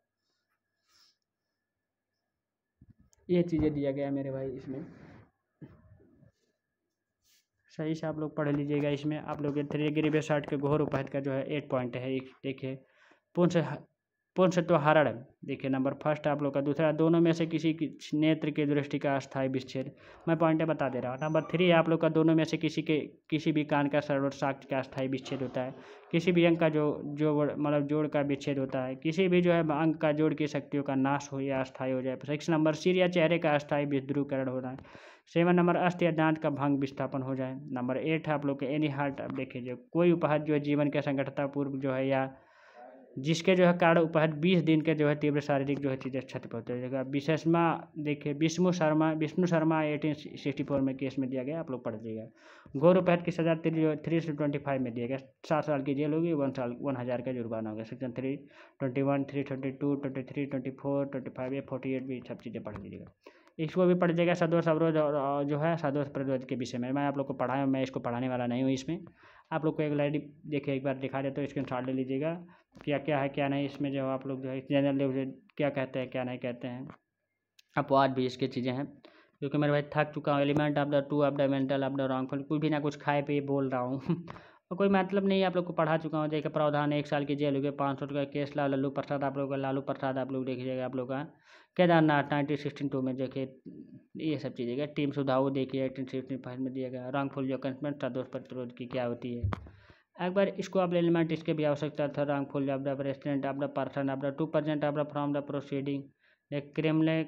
ये चीज़ें दिया गया है मेरे भाई इसमें, सही से आप लोग पढ़ लीजिएगा। इसमें आप लोग 3 ग्रीवियस हर्ट के घोर उपहत का जो है 8 पॉइंट है। एक देखिए पुंस तो हरण देखिए नंबर 1 आप लोग का। दूसरा दोनों में से किसी की नेत्र की दृष्टि का अस्थायी विच्छेद, मैं पॉइंटें बता दे रहा हूँ। नंबर 3 आप लोग का दोनों में से किसी भी कान का सर्वर साक्ष्य का अस्थायी विच्छेद होता है। किसी भी अंग का जो मतलब जोड़ का विच्छेद होता है। किसी भी जो है अंग का जोड़ की शक्तियों का नाश हो या अस्थायी हो जाए। 6 नंबर सिर या चेहरे का अस्थायी विद्रुवीकरण होना है। 7 नंबर अस्थि या दांत का भंग विस्थापन हो जाए। नंबर 8 आप लोग के एनी हार्ट, अब देखिए जो कोई उपहत जो है जीवन के संगठता पूर्व जो है या जिसके जो है कारण उपहत 20 दिन के जो है तीव्र शारीरिक जो है चीज़ें क्षति पहुँच जाएगा। विशेषमा देखिए विष्णु शर्मा 1864 में केस में दिया गया, आप लोग पढ़ लीजिएगा। घोर उपहत की सजा 3 से 25 में दिया गया, 7 साल की जेल होगी, 1000 का जुर्माना होगा। सेक्शन 321, 322, 23, 24, 25 या 48 भी सब चीज़ें पढ़ लीजिएगा। इसको भी पढ़ लीजिएगा सदोष अवरोध और जो है सदोष प्रतिरोध के विषय में। मैं आप लोग को पढ़ाया, मैं इसको पढ़ाने वाला नहीं हूँ। इसमें आप लोग को एक लाइट देखिए एक बार दिखा देते तो स्क्रीनशॉट ले लीजिएगा, क्या क्या है क्या नहीं। इसमें जो आप लोग जो है जनरल लेवल क्या कहते हैं क्या नहीं कहते हैं, अपवाद भी इसकी चीज़ें हैं। क्योंकि मेरे भाई थक चुका हूँ। Element of the 2 of the mental of the wrongful, कुछ भी ना कुछ खाए पे बोल रहा हूँ और कोई मतलब नहीं, आप लोग को पढ़ा चुका हूँ। देखिए प्रावधान 1 साल की जेल हो गई, 500 का केस लल्लू प्रसाद आप लोग का, लालू प्रसाद आप लोग देखिएगा। आप लोग का केदारनाथ 1962 में देखिए ये सब चीज़ें। टीम सुधाऊ देखिए 1865 में दिया गया। रॉन्गफुल जो कंसमेंट था दोष प्रतिरोध की क्या होती है, एक बार इसको आप एलिमेंट इसके भी आवश्यकता था। Wrongful of the president of the person of the 2% of the from the proceeding criminal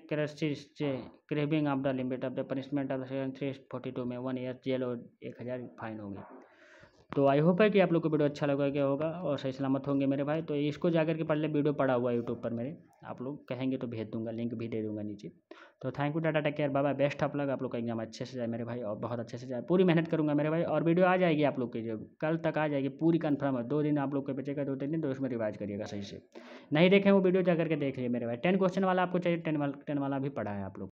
craving of the limit of the punishment of section 342 में 1 ईयर जेल और 1000 फाइन होगी। तो आई होप है कि आप लोग को वीडियो अच्छा लगा क्या होगा और सही सलामत होंगे मेरे भाई। तो इसको जाकर के पढ़ ले, वीडियो पड़ा हुआ है यूट्यूब पर मेरे, आप लोग कहेंगे तो भेज दूंगा, लिंक भी दे दूंगा नीचे। तो thank you, tata, take care, bye bye, best of luck. आप लोग का एग्जाम अच्छे से जाए मेरे भाई और बहुत अच्छे से जाए, पूरी मेहनत करूंगा मेरे भाई। और वीडियो आ जाएगी आप लोग की, जो कल तक आ जाएगी पूरी, कंफर्म है। 2 दिन आप लोग के बचेगा, 2-3 दिन, तो उसमें रिवाइज करिएगा सही से। नहीं देखें वो वीडियो, जाकर के देख लिए मेरे भाई। 10 क्वेश्चन वाला आपको चाहिए, 10 वाला भी पढ़ा है आप लोग।